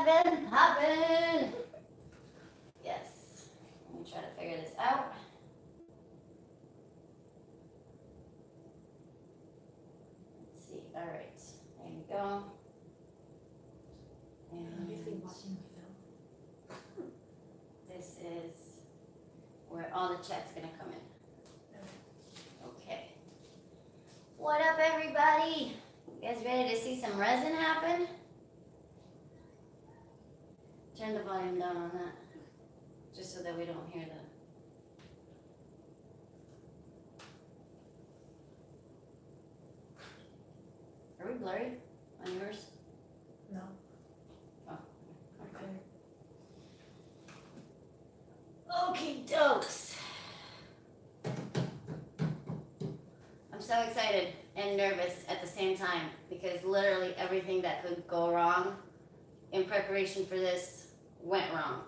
have been popping? Yes. Let me try to figure this out. Let's see. All right. There you go. And this is where all the chat's gonna come in. Okay. What up, everybody? You guys ready to see some resin happen? Turn the volume down on that, just so that we don't hear the... Are we blurry on yours? No. Oh, okay. Okie dokes. I'm so excited and nervous at the same time because literally everything that could go wrong in preparation for this went wrong.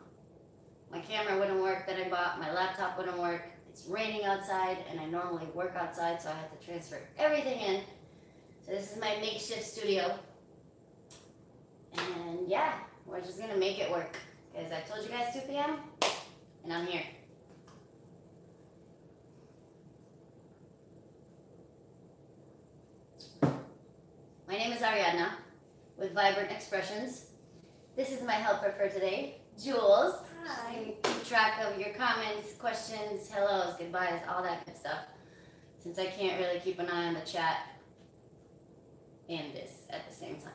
My camera wouldn't work that I bought, my laptop wouldn't work. It's raining outside and I normally work outside, so I had to transfer everything in. So this is my makeshift studio. And yeah, we're just gonna make it work. Because I told you guys 2 p.m. and I'm here. My name is Ariadna with Vibrant Expressions. This is my helper for today, Jules. Hi. Keep track of your comments, questions, hellos, goodbyes, all that good stuff. Since I can't really keep an eye on the chat and this at the same time.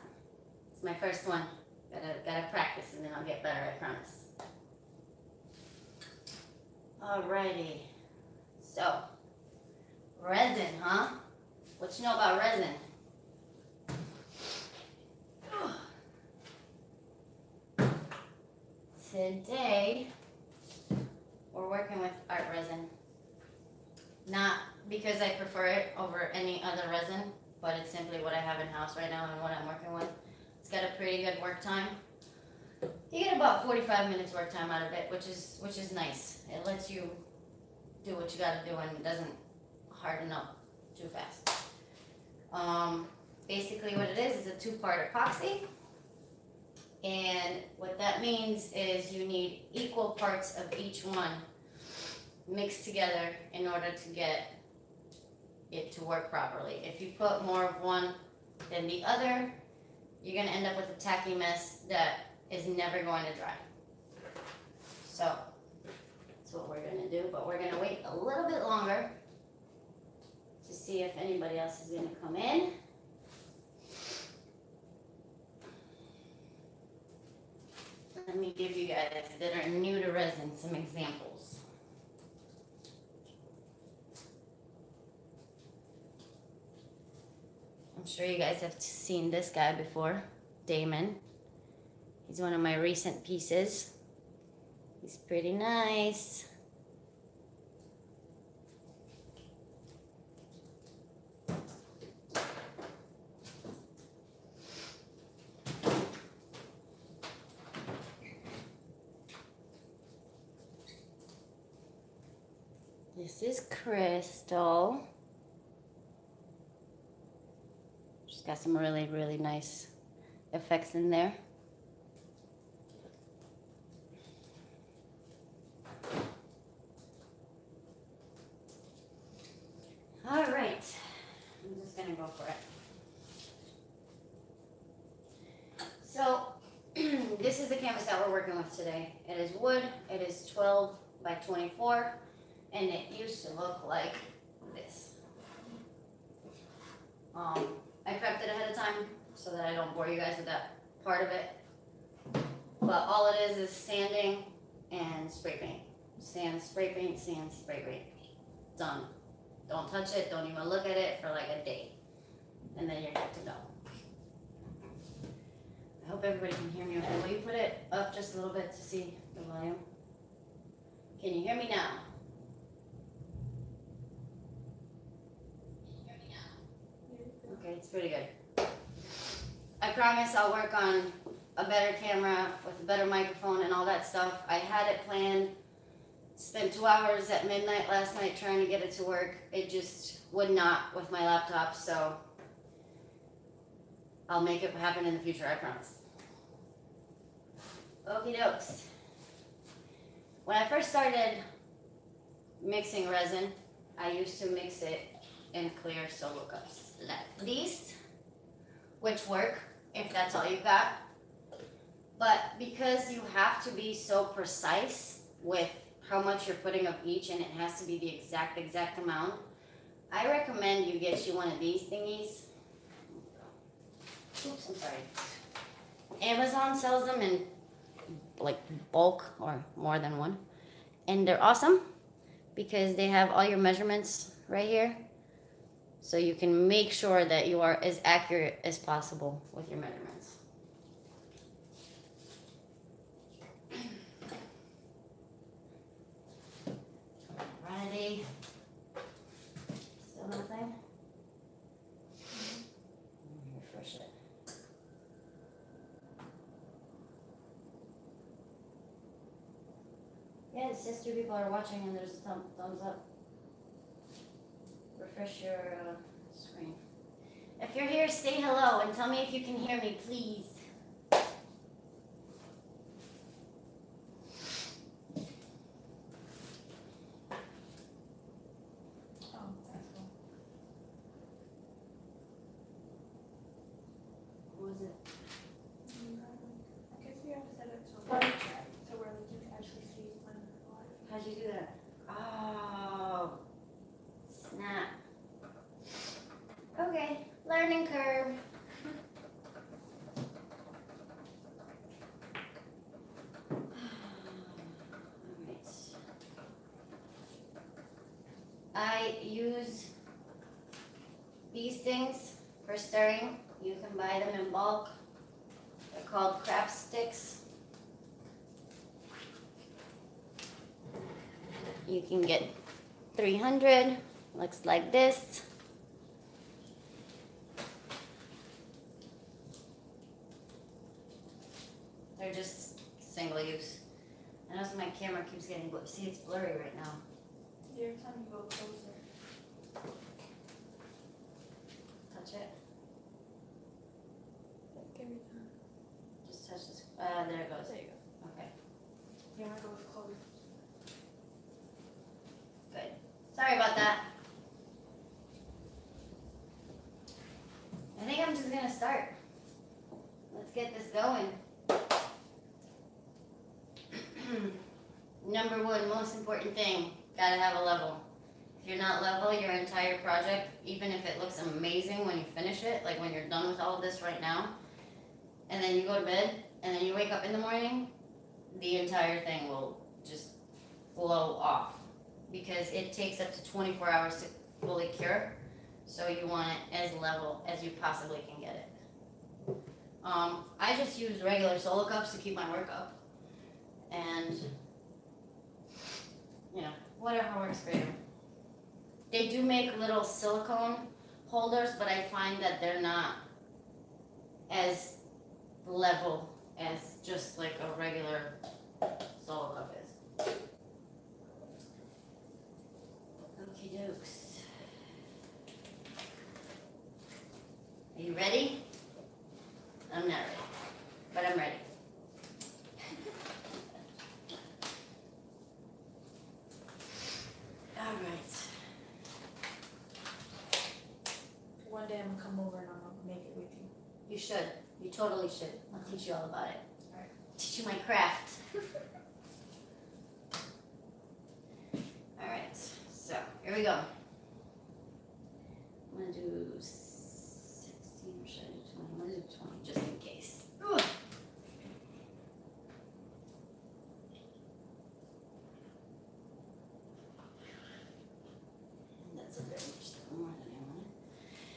It's my first one. Gotta practice and then I'll get better, I promise. Alrighty. So, resin, huh? What you know about resin? Today, we're working with art resin. Not because I prefer it over any other resin, but it's simply what I have in house right now and what I'm working with. It's got a pretty good work time. You get about 45 minutes work time out of it, which is nice. It lets you do what you gotta do and it doesn't harden up too fast. Basically what it is a 2-part epoxy. And what that means is you need equal parts of each one mixed together in order to get it to work properly. If you put more of one than the other, you're going to end up with a tacky mess that is never going to dry. So that's what we're going to do, but we're going to wait a little bit longer to see if anybody else is going to come in. Let me give you guys that are new to resin some examples. I'm sure you guys have seen this guy before, Damon. He's one of my recent pieces. He's pretty nice. This is Crystal. She's got some really, really nice effects in there. All right, I'm just gonna go for it. So, this is the canvas that we're working with today. It is wood, it is 12 by 24. And it used to look like this. I prepped it ahead of time so that I don't bore you guys with that part of it. But all it is sanding and spray paint. Sand, spray paint, sand, spray paint. Done. Don't touch it, don't even look at it for like a day. And then you're good to go. I hope everybody can hear me okay. Will you put it up just a little bit to see the volume? Can you hear me now? Okay, it's pretty good. I promise I'll work on a better camera with a better microphone and all that stuff. I had it planned. Spent 2 hours at midnight last night trying to get it to work. It just would not with my laptop, so I'll make it happen in the future, I promise. Okie dokes. When I first started mixing resin, I used to mix it in clear solo cups like these, which work if that's all you got. But because you have to be so precise with how much you're putting of each, and it has to be the exact amount, I recommend you get you one of these thingies. Oops, I'm sorry. Amazon sells them in like bulk or more than one. And they're awesome because they have all your measurements right here. So you can make sure that you are as accurate as possible with your measurements. Alrighty. Still nothing? Refresh it. Yeah, it says 2 people are watching and there's a thumbs up. Refresh your screen. If you're here, say hello and tell me if you can hear me, please. What was it? I guess we have to set it to a live chat, so where like you can actually see when we're live. How'd you do that? Oh, snap. Okay, learning curve. Alright. I use these things for stirring. You can buy them in bulk. They're called craft sticks. You can get 300, looks like this. They're just single use. And also my camera keeps getting blurry. See, it's blurry right now. Yeah, every time you go closer. Touch it. Like every time. Just touch this. There it goes. There you go. Okay, Camera goes close. good. Sorry about that. I think I'm just gonna start. Let's get this going. Number one, most important thing, gotta have a level. If you're not level, your entire project, even if it looks amazing when you finish it, like when you're done with all of this right now, and then you go to bed, and then you wake up in the morning, the entire thing will just flow off. Because it takes up to 24 hours to fully cure, so you want it as level as you possibly can get it. I just use regular solo cups to keep my work up. And, you know, whatever works for you. They do make little silicone holders, but I find that they're not as level as just like a regular solo cup is. Okie dokes. Are you ready? I'm not ready, but I'm ready. All right. One day I'm gonna come over and I'm gonna make it with you. You should. You totally should. I'll teach you all about it. Alright. Teach you my craft. All right. So here we go. I'm gonna do 16 or should I do 20? I'm gonna do 20 just in case. Ugh. That's a very much more than I wanted.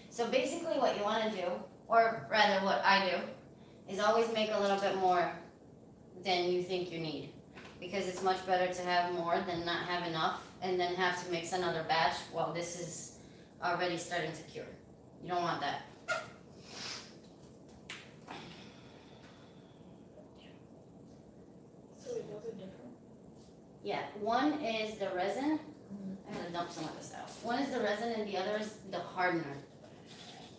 So basically what you want to do, or rather what I do, is always make a little bit more than you think you need. Because it's much better to have more than not have enough and then have to mix another batch while this is already starting to cure. You don't want that. So those are different. Yeah, one is the resin. I gotta dump some of this out. One is the resin and the other is the hardener.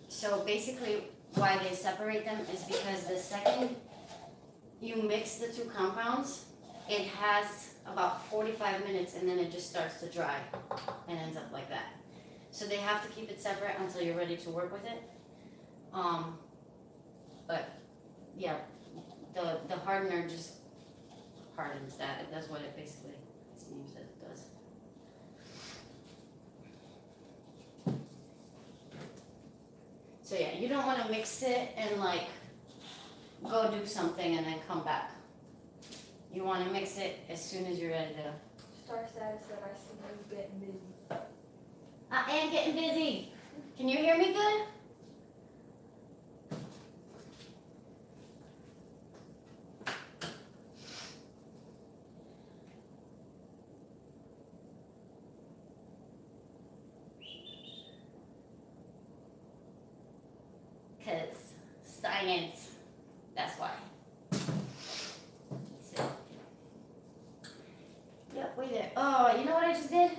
So basically why they separate them is because the second you mix the two compounds, it has about 45 minutes and then it just starts to dry and ends up like that. So they have to keep it separate until you're ready to work with it. But yeah, the hardener just hardens that. It does what it basically, its name says it does. So yeah, you don't want to mix it and like go do something and then come back. You want to mix it as soon as you're ready to. Star status that I see you getting busy. I am getting busy. Can you hear me good? Because science, that's why. So, yep, wait there. Oh, you know what I just did?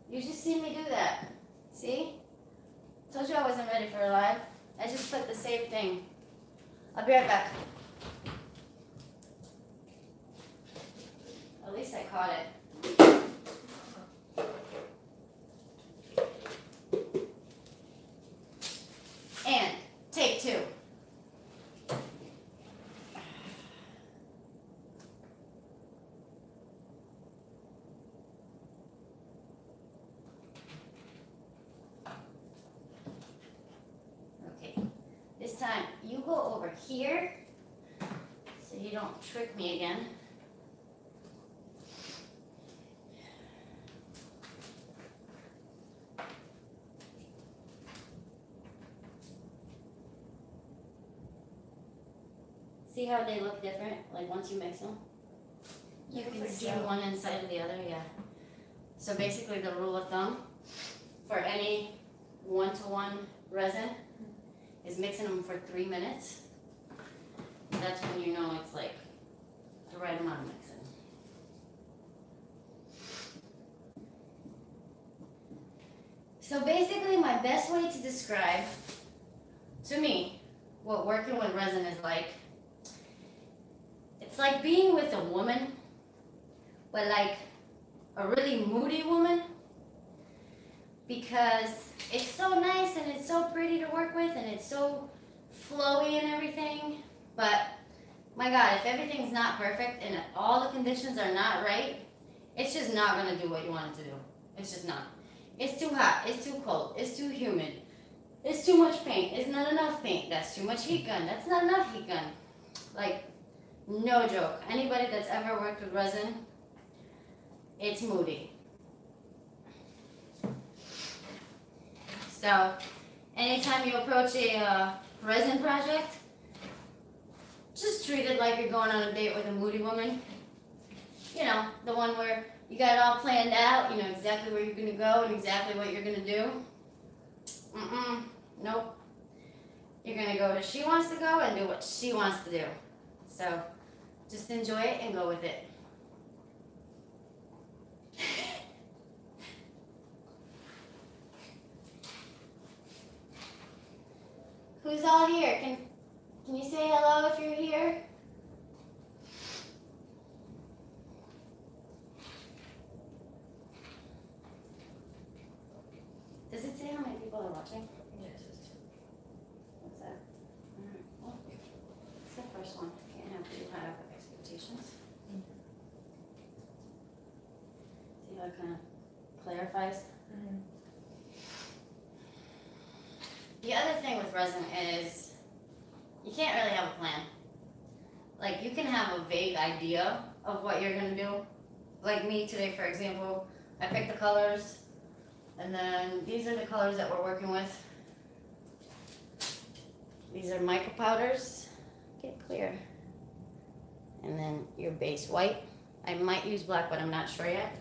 You just seen me do that. See? Told you I wasn't ready for a live. I just put the same thing. I'll be right back. At least I caught it. And take two. Okay, this time you go over here so you don't trick me again. See how they look different, like once you mix them? You can see one inside of the other, yeah. So basically the rule of thumb for any 1-to-1 resin is mixing them for 3 minutes. That's when you know it's like the right amount of mixing. So basically my best way to describe, to me, what working with resin is like, it's like being with a woman, but like a really moody woman, because it's so nice and it's so pretty to work with and it's so flowy and everything, but my God, if everything's not perfect and all the conditions are not right, it's just not gonna do what you want it to do. It's just not. It's too hot, it's too cold, it's too humid, it's too much paint, it's not enough paint, that's too much heat gun, that's not enough heat gun. Like, no joke. Anybody that's ever worked with resin, it's moody. So, anytime you approach a resin project, just treat it like you're going on a date with a moody woman. You know, the one where you got it all planned out, you know exactly where you're going to go and exactly what you're going to do. Nope. You're going to go where she wants to go and do what she wants to do. So, just enjoy it and go with it. Who's all here? Can you say hello if you're here? Does it say how many people are watching? Yes, it's two. What's that? Alright, well, it's the first one. Can't have too high of expectations. See how it kind of clarifies? The other thing with resin is you can't really have a plan. Like, you can have a vague idea of what you're going to do. Like me today, for example, I picked the colors, and then these are the colors that we're working with. These are mica powders. Get clear. And then your base white. I might use black, but I'm not sure yet.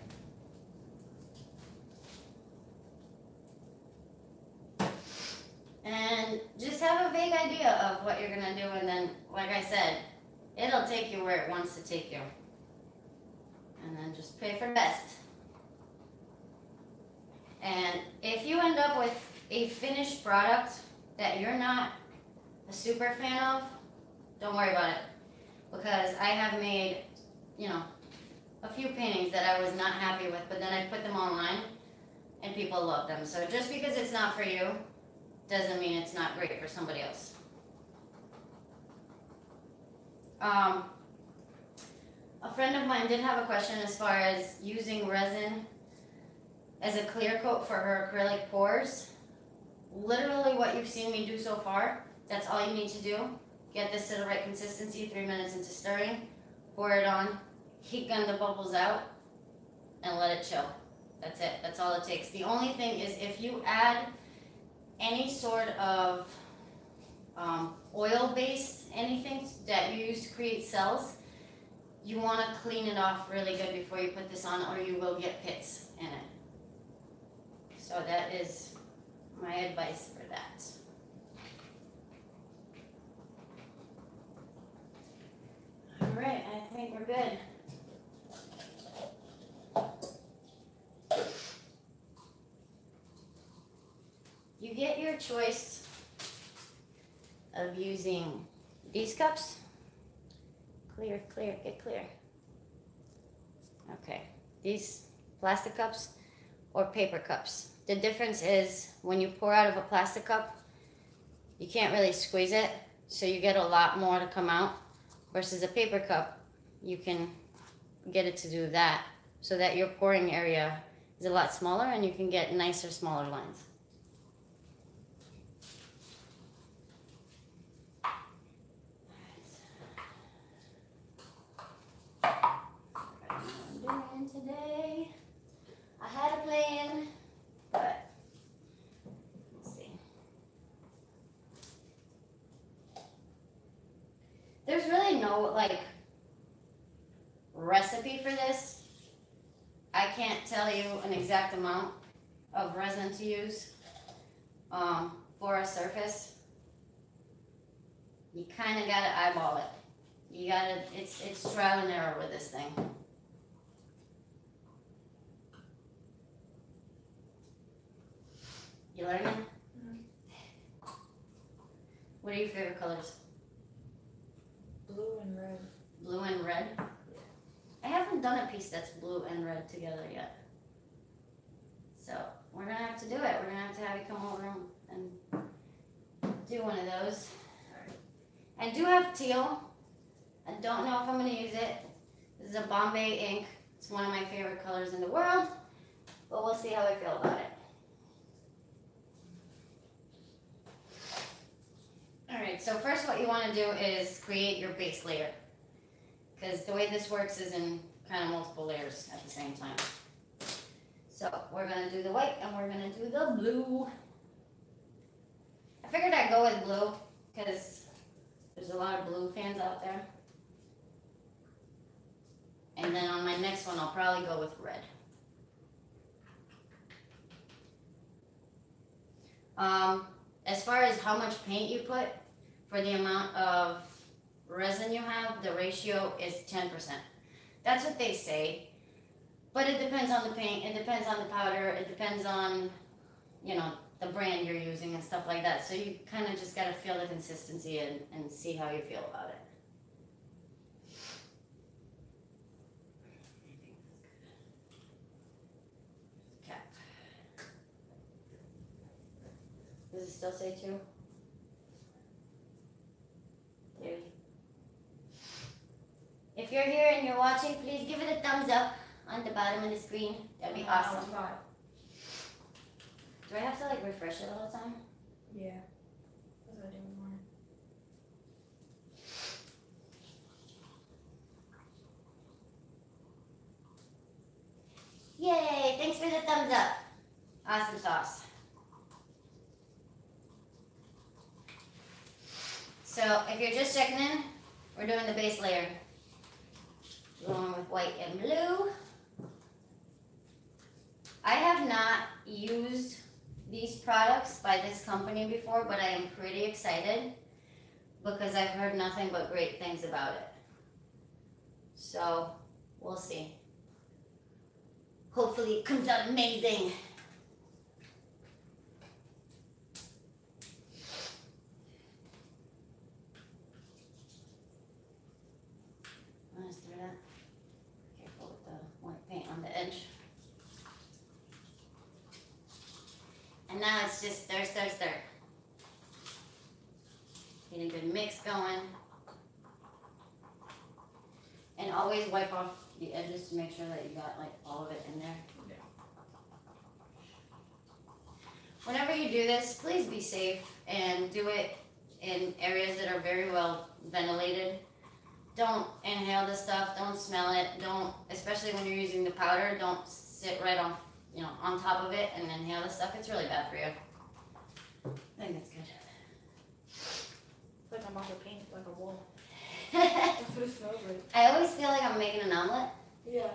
And just have a vague idea of what you're gonna do, and then, like I said, it'll take you where it wants to take you. And then just pray for the best. And if you end up with a finished product that you're not a super fan of, Don't worry about it. Because I have made, you know, a few paintings that I was not happy with, but then I put them online and people love them. So just because it's not for you doesn't mean it's not great for somebody else. A friend of mine did have a question as far as using resin as a clear coat for her acrylic pours. Literally what you've seen me do so far, that's all you need to do. Get this to the right consistency, 3 minutes into stirring, pour it on, heat gun the bubbles out, and let it chill. That's it, that's all it takes. The only thing is if you add any sort of oil-based anything that you use to create cells, you want to clean it off really good before you put this on, or you will get pits in it. So that is my advice for that. All right, I think we're good. You get your choice of using these cups. Clear, clear, get clear. Okay, these plastic cups or paper cups. The difference is when you pour out of a plastic cup, you can't really squeeze it, so you get a lot more to come out, versus a paper cup, you can get it to do that, so that your pouring area is a lot smaller and you can get nicer, smaller lines. What I'm doing today, I had a plan, but let's see. There's really no like recipe for this. I can't tell you an exact amount of resin to use for a surface. You kind of gotta eyeball it. You gotta, it's trial and error with this thing. You learning? Mm-hmm. What are your favorite colors? Blue and red. Blue and red? Yeah. I haven't done a piece that's blue and red together yet. So we're gonna have to do it. We're gonna have to have you come over and do one of those. I do have teal. I don't know if I'm gonna use it. This is a Bombay ink. It's one of my favorite colors in the world, but we'll see how I feel about it. Alright, so first what you want to do is create your base layer, because the way this works is in kind of multiple layers at the same time. So we're going to do the white and we're going to do the blue. I figured I'd go with blue because there's a lot of blue fans out there. And then on my next one I'll probably go with red. As far as how much paint you put, for the amount of resin you have, the ratio is 10%. That's what they say. But it depends on the paint, it depends on the powder, it depends on, you know, the brand you're using and stuff like that. So you kind of just got to feel the consistency and see how you feel about it. Cap. Does it still say 2? If you're here and you're watching, please give it a thumbs up on the bottom of the screen. That'd be awesome. Do I have to like refresh it all the time? Yeah. That's what I do in the morning. Yay! Thanks for the thumbs up. Awesome sauce. So if you're just checking in, we're doing the base layer. Going with white and blue. I have not used these products by this company before, but I am pretty excited because I've heard nothing but great things about it. So we'll see. Hopefully it comes out amazing. now it's just stir, stir, stir. Get a good mix going. And always wipe off the edges to make sure that you got like all of it in there. Yeah. Whenever you do this, please be safe and do it in areas that are very well ventilated. Don't inhale the stuff, don't smell it, don't, especially when you're using the powder, don't sit right on, on top of it and inhale the stuff. It's really bad for you. I think that's good. It's like I'm about to paint like a wall. That's what it smells like. I always feel like I'm making an omelet. Yeah.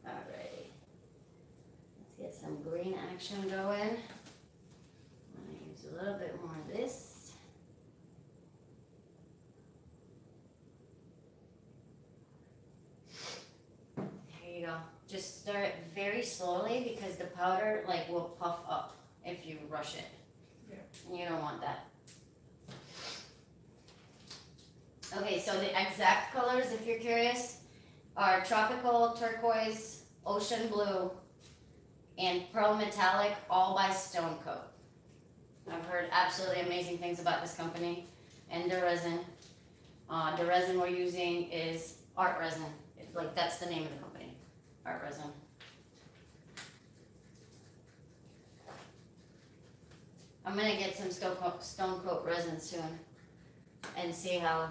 Alrighty. Let's get some green action going. I'm going to use a little bit more of this. There you go. Just stir it very slowly because the powder will puff up if you rush it. Yeah. And you don't want that. Okay, so the exact colors, if you're curious, are tropical turquoise, ocean blue, and pearl metallic, all by Stone Coat. I've heard absolutely amazing things about this company and the resin. The resin we're using is Art Resin. That's the name of the company, Art Resin. I'm gonna get some Stone Coat resin soon and see how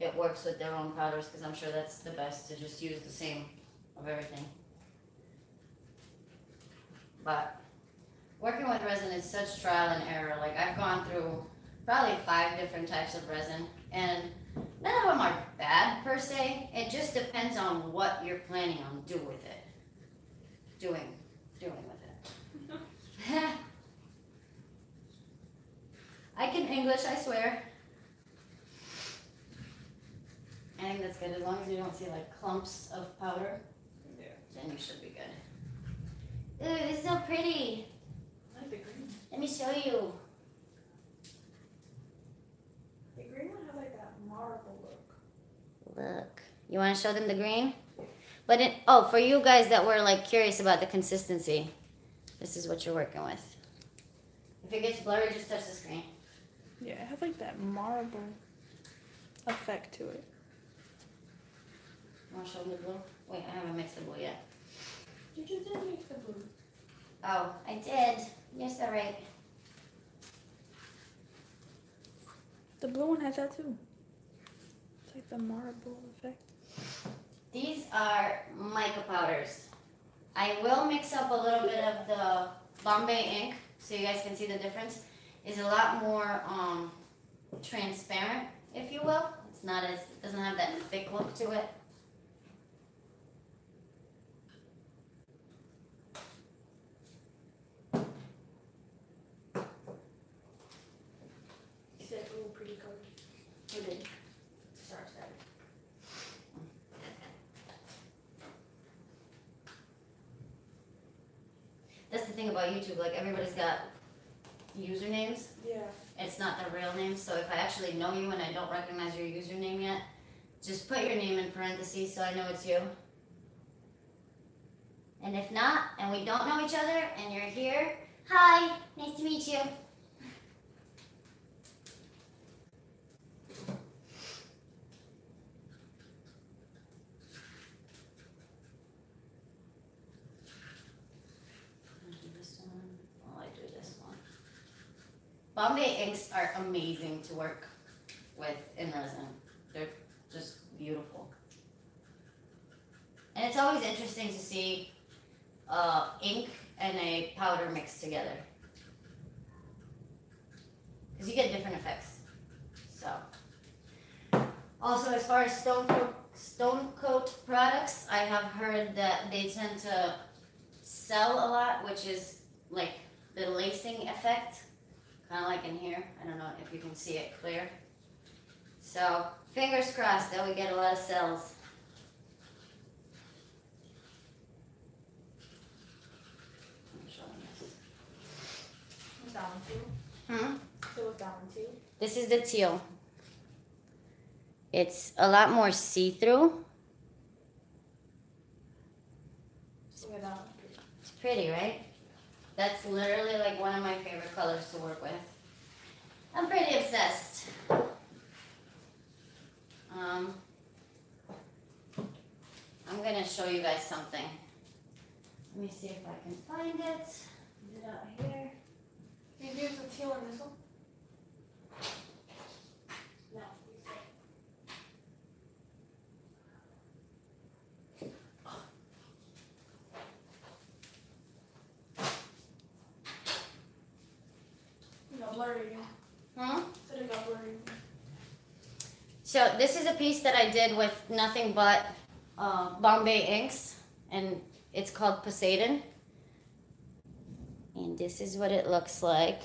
it works with their own powders, because I'm sure that's the best to just use the same of everything. But working with resin is such trial and error. I've gone through probably 5 different types of resin, and none of them are bad per se. It just depends on what you're planning on doing with it. Doing with it. I can English, I swear. I think that's good, as long as you don't see clumps of powder. Yeah. Then you should be good. Ooh, this is so pretty. I like the green. Let me show you. The green one has that marble look. Look. You want to show them the green? But for you guys that were curious about the consistency, this is what you're working with. If it gets blurry, just touch the screen. Yeah, it has that marble effect to it. You want to show them the blue? Wait, I haven't mixed the blue yet. You just did mix the blue. Oh, I did. Yes, all right. The blue one has that too. It's the marble effect. These are mica powders. I will mix up a little bit of the Bombay ink so you guys can see the difference. It's a lot more transparent, if you will. It doesn't have that thick look to it. You said, ooh, pretty color. Who did? Sorry, sorry. That's the thing about YouTube, everybody's got usernames. Yeah. It's not their real name, so if I actually know you and I don't recognize your username yet, just put your name in parentheses so I know it's you. And if not, and we don't know each other, and you're here, hi, nice to meet you. Bombay inks are amazing to work with in resin. They're just beautiful. And it's always interesting to see ink and a powder mixed together, because you get different effects. So, also as far as Stone Coat products, I have heard that they tend to sell a lot, which is the lacing effect. Kind of like in here. I don't know if you can see it clear. So, fingers crossed that we get a lot of sales. I'm showing this. What's that one too? So what's that one too? This is the teal. It's a lot more see-through. Pretty, right? That's literally like one of my favorite colors to work with. I'm pretty obsessed. I'm gonna show you guys something. Let me see if I can find it. Is it out here? Can you use the teal in this one? No. You got blurry again. Huh? Said it got blurry again. So this is a piece that I did with nothing but Bombay inks, and it's called Poseidon. And this is what it looks like.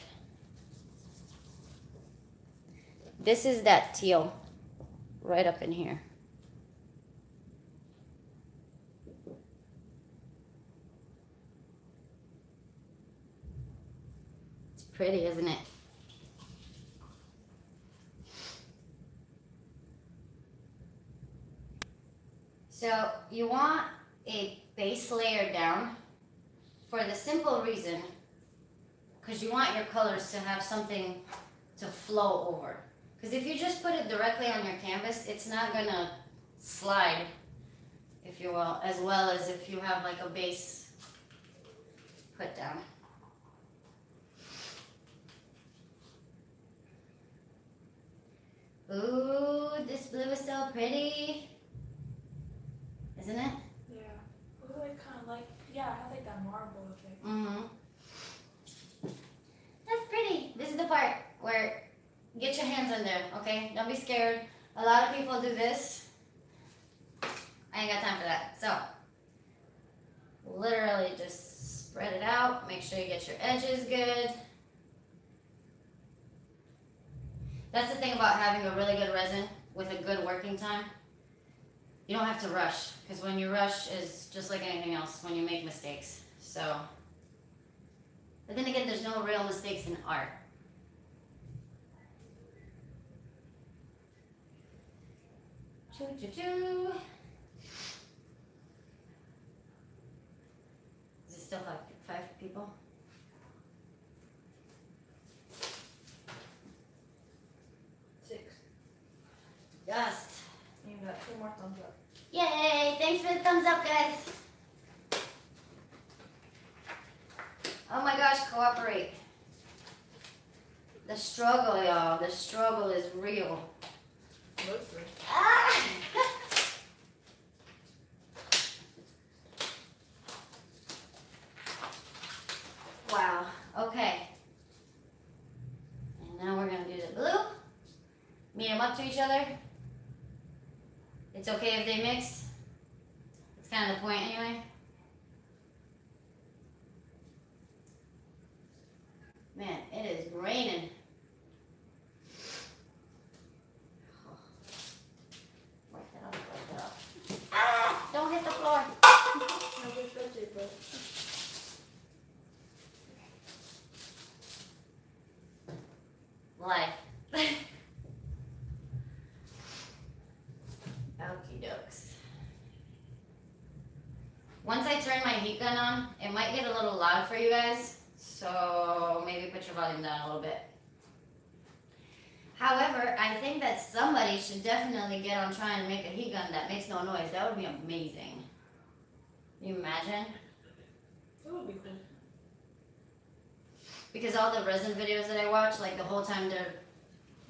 This is that teal right up in here. It's pretty, isn't it? So you want a base layer down for the simple reason, because you want your colors to have something to flow over. Because if you just put it directly on your canvas, it's not gonna slide, if you will, as well as if you have like a base put down. Ooh, this blue is so pretty. Isn't it? Yeah. It was like kind of like, yeah, it has like that marble effect. Mm-hmm. That's pretty. This is the part where get your hands in there, okay? Don't be scared. A lot of people do this. I ain't got time for that. So, literally just spread it out. Make sure you get your edges good. That's the thing about having a really good resin with a good working time. You don't have to rush, because when you rush is just like anything else when you make mistakes. So, but then again, there's no real mistakes in art. Choo-choo-choo. Is it still five people? Six. Yes. You got 2 more thumbs up. Yay! Thanks for the thumbs up, guys. Oh my gosh, cooperate. The struggle, y'all. The struggle is real. Mostly. Ah! Wow. Okay. And now we're going to do the blue. Meet them up to each other. It's okay if they mix. It's kind of the point anyway. Man, it is raining. Work that up, work that up. Ah! Don't hit the floor. No, just touch it, but. Life. Okie dokes. Once I turn my heat gun on, it might get a little loud for you guys, so maybe put your volume down a little bit. However, I think that somebody should definitely get on trying to make a heat gun that makes no noise. That would be amazing. Can you imagine? It would be cool. Because all the resin videos that I watch, like the whole time they're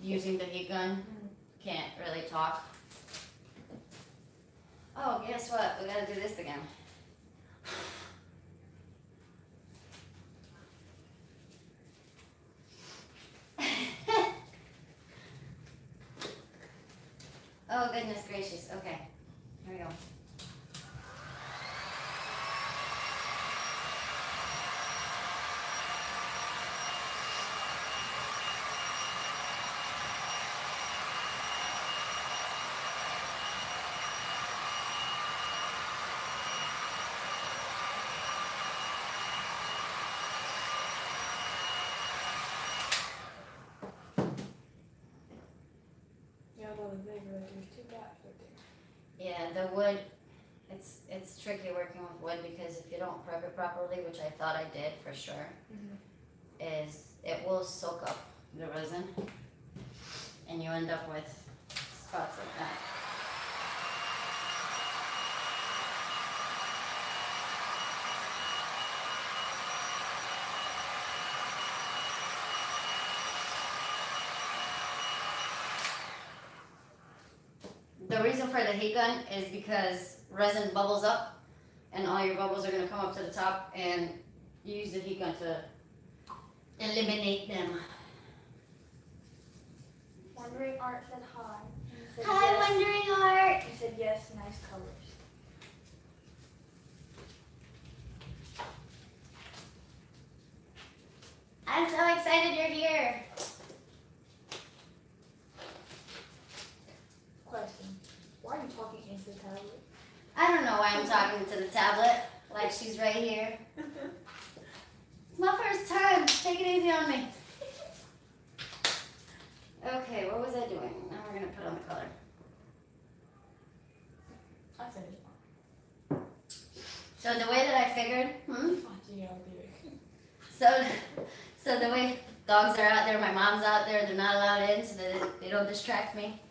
using the heat gun, can't really talk. Oh, guess what? We gotta do this again. Oh, goodness gracious. Okay, here we go. Yeah, that was big, right? There's 2 gaps right there. Yeah, the wood, I it's tricky working with wood because if you don't prep it properly, which I thought I did for sure, is it will soak up the resin, and you end up with spots like that. The reason for the heat gun is because resin bubbles up and all your bubbles are going to come up to the top, and you use the heat gun to eliminate them. Wondering Art said hi. Said Hi, yes. Wondering Art! He said yes, nice colors. I'm so excited you're here. Question. Why are you talking into the tablet? I don't know why I'm talking to the tablet like she's right here. It's my first time. Take it easy on me. Okay, what was I doing? Now we're going to put on the color. I said it. So the way that I figured, Yeah, I'll do it. so the way dogs are out there, my mom's out there, they're not allowed in so that they don't distract me.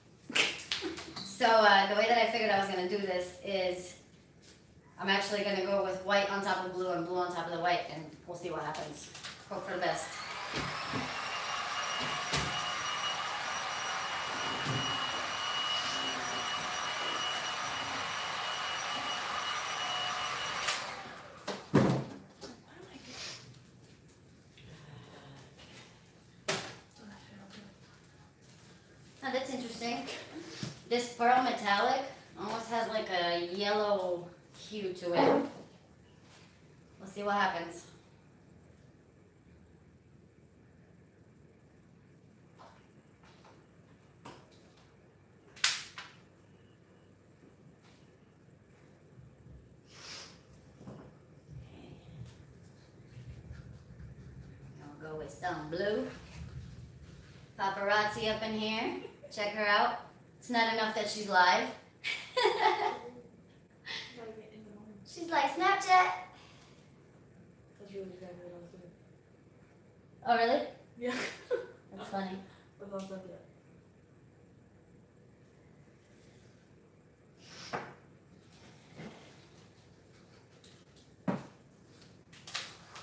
So the way that I figured I was going to do this is I'm actually going to go with white on top of blue and blue on top of the white, and we'll see what happens. Hope for the best. Now that's interesting. This pearl metallic almost has like a yellow hue to it. We'll see what happens. I'll go with some blue. Paparazzi up in here. Check her out. It's not enough that she's live. She's like, Snapchat. That's really exactly what I was doing. Oh, really? Yeah. That's funny. That's all stuff, yeah.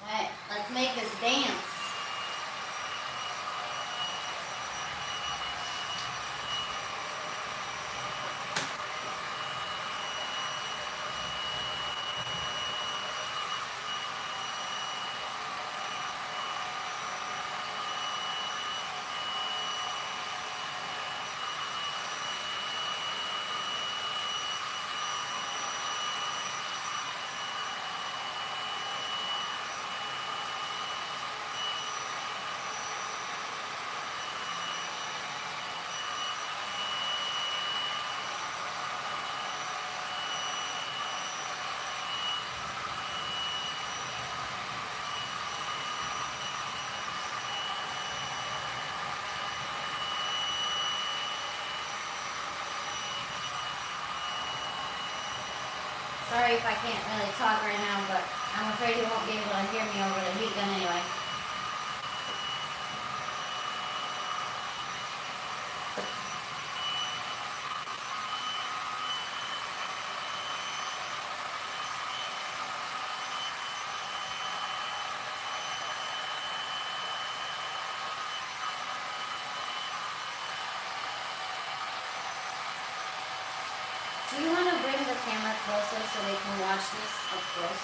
Alright, let's make this dance. Sorry if I can't really talk right now, but I'm afraid you won't be able to hear me over the heat gun anyway. Do you want to bring the camera closer so they can watch this up close?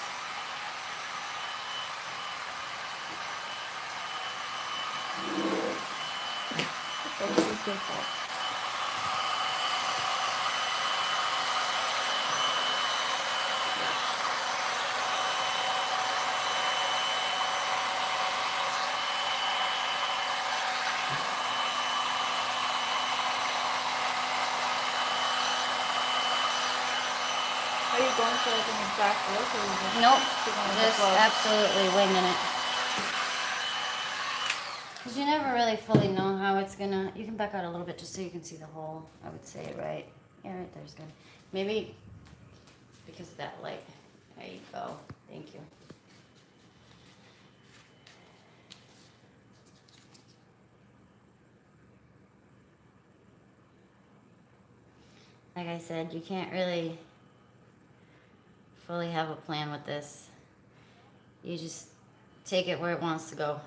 This is your fault. Are you going for like an exact look, or you just Nope, sticking with the just flow? absolutely winging it. Because you never really fully know how it's gonna, you can back out a little bit just so you can see the hole, I would say, right? Yeah, right there's good. Maybe because of that light. There you go. Thank you. Like I said, you can't really fully have a plan with this. You just take it where it wants to go.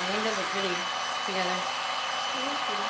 I think those are pretty together. Thank you.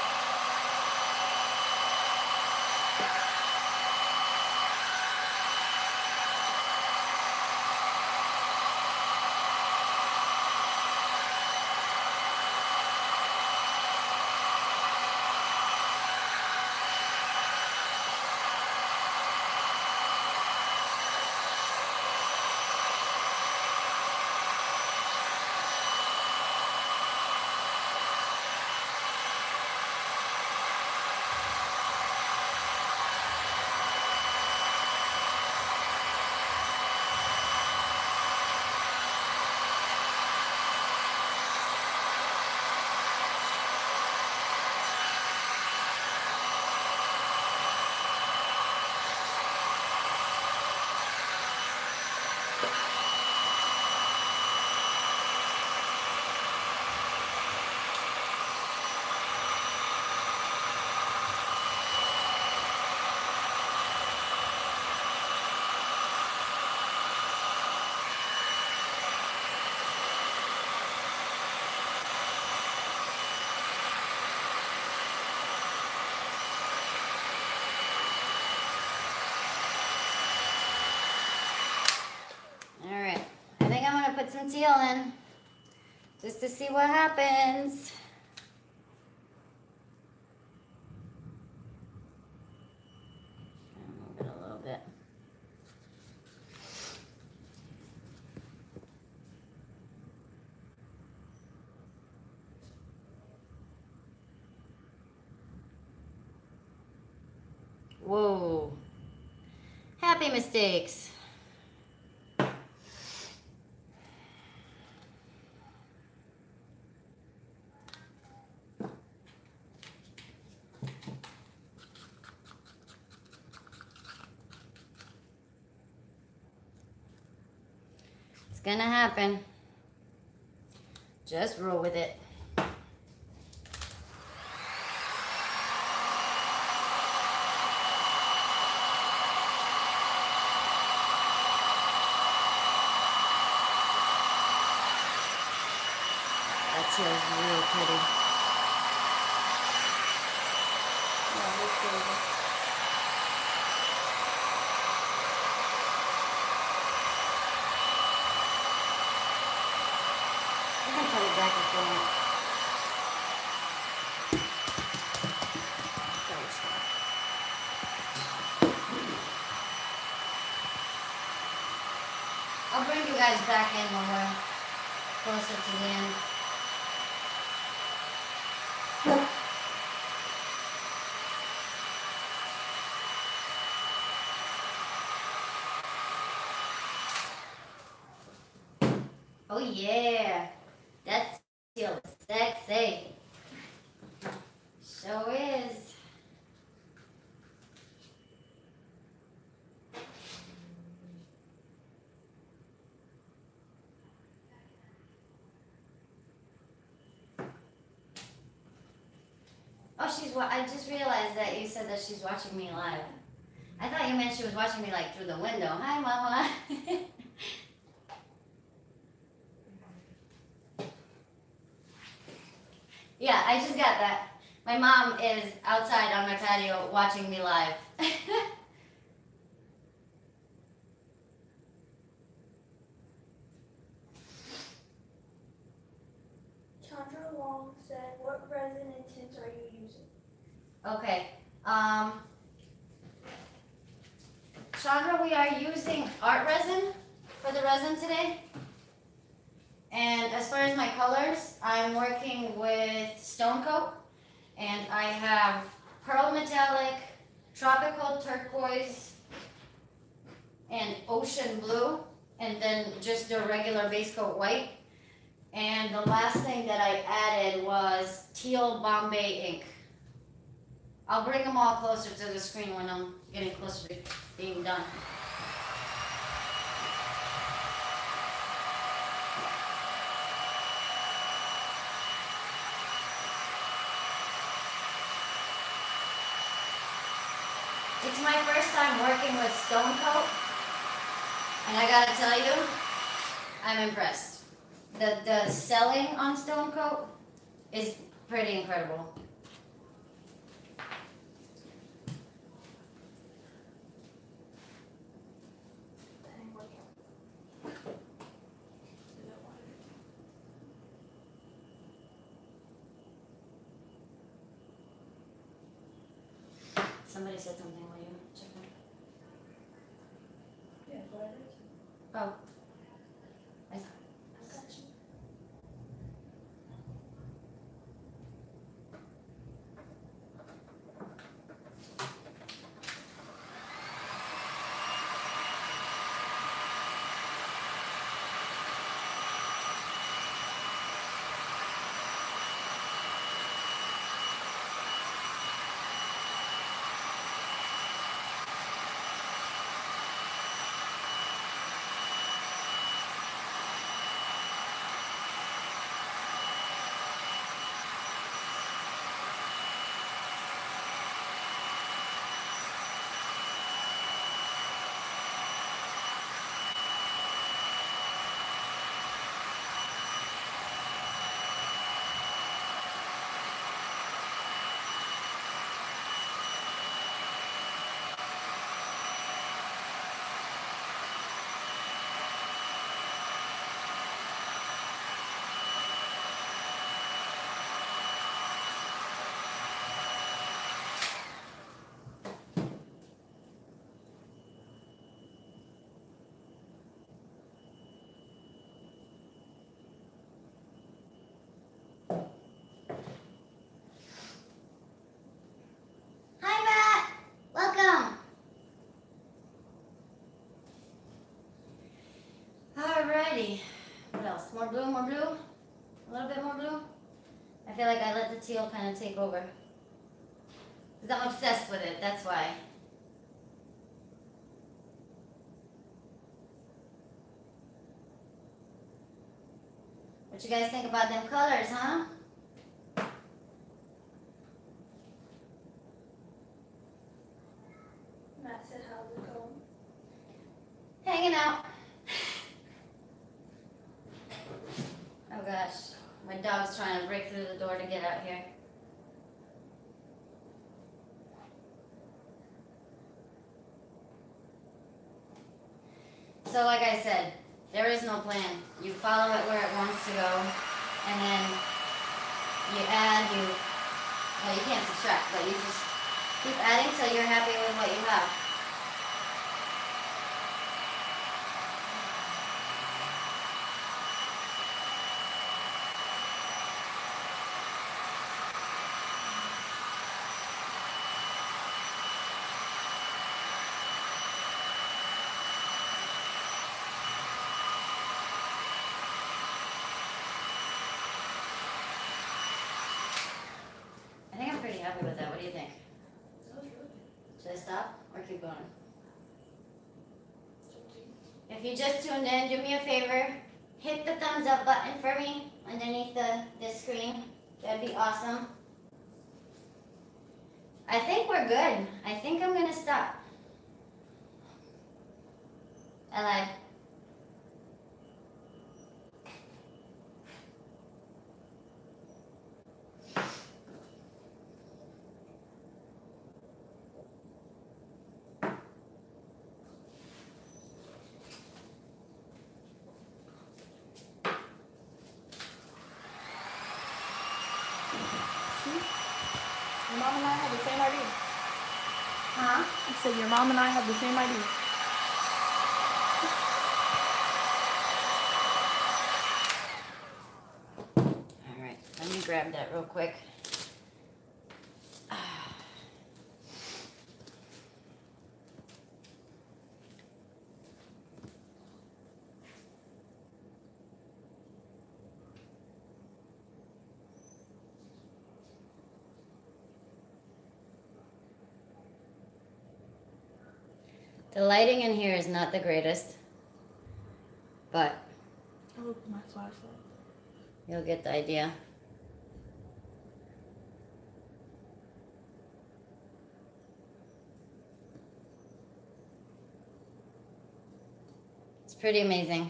Alright, I think I'm gonna put some teal in just to see what happens. Move it a little bit. Whoa. Happy mistakes. It's gonna happen. Just roll with it. That feels real pretty. Yeah, that's really good. You can put it back if you want. I'll bring you guys back in when we're closer to the end. Oh yeah, that feels sexy. Sure is. Oh, I just realized that you said that she's watching me live. I thought you meant she was watching me like through the window. Hi, Mama. Yeah, I just got that. My mom is outside on my patio watching me live. said, what resin and tints are you using? Okay. Chandra, we are using art resin for the resin today. And as far as my colors, I'm working with Stone Coat. And I have Pearl Metallic, Tropical Turquoise, and Ocean Blue. And then just the regular base coat white. And the last thing that I added was Teal Bombay ink. I'll bring them all closer to the screen when I'm getting closer to being done. It's my first time working with Stone Coat, and I gotta tell you, I'm impressed. The selling on Stone Coat is pretty incredible. Somebody said something, will you check that? Yeah, what it is. Oh. I Got you. Alrighty. What else? More blue, more blue? A little bit more blue? I feel like I let the teal kind of take over. Because I'm obsessed with it, that's why. What you guys think about them colors, huh? Matt said, how's it going? Hanging out. Oh gosh, my dog's trying to break through the door to get out here. So like I said, there is no plan. You follow it where it wants to go, and then you add, well, you can't subtract, but you just keep adding till you're happy with what you have. I think I'm pretty happy with that. What do you think? That was really good. Should I stop or keep going? If you just tuned in, do me a favor. Hit the thumbs up button for me underneath the screen. That'd be awesome. I think we're good. I think I'm gonna stop. I lied. mom and I have the same idea. Huh? I said your mom and I have the same idea. All right, let me grab that real quick. The lighting in here is not the greatest, but Oh, look, my flashlight. you'll get the idea. It's pretty amazing.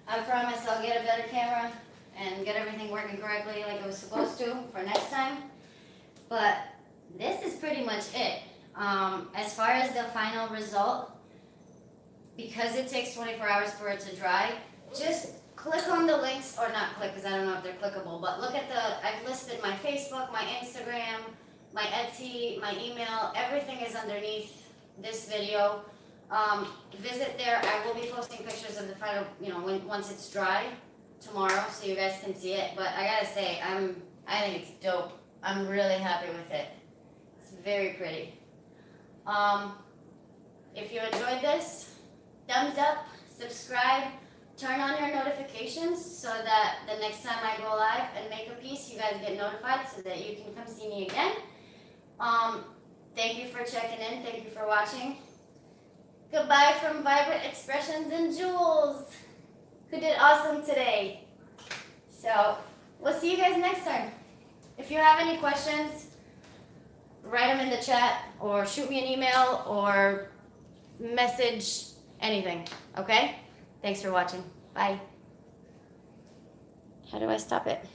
I promise I'll get a better camera and get everything working correctly like it was supposed to for next time. But this is pretty much it. As far as the final result, because it takes 24 hours for it to dry, just click on the links, or not click because I don't know if they're clickable, but look at I've listed my Facebook, my Instagram, my Etsy, my email, everything is underneath this video. Visit there. I will be posting pictures of the final, once it's dry tomorrow, so you guys can see it. But I gotta say, I think it's dope. I'm really happy with it. It's very pretty. If you enjoyed this, thumbs up, subscribe, turn on your notifications so that the next time I go live and make a piece, you guys get notified so that you can come see me again. Thank you for checking in. Thank you for watching. Goodbye from Vibrant Expressions and Jules, who did awesome today. So we'll see you guys next time. If you have any questions, write them in the chat or shoot me an email or message anything, okay? Thanks for watching. Bye. How do I stop it?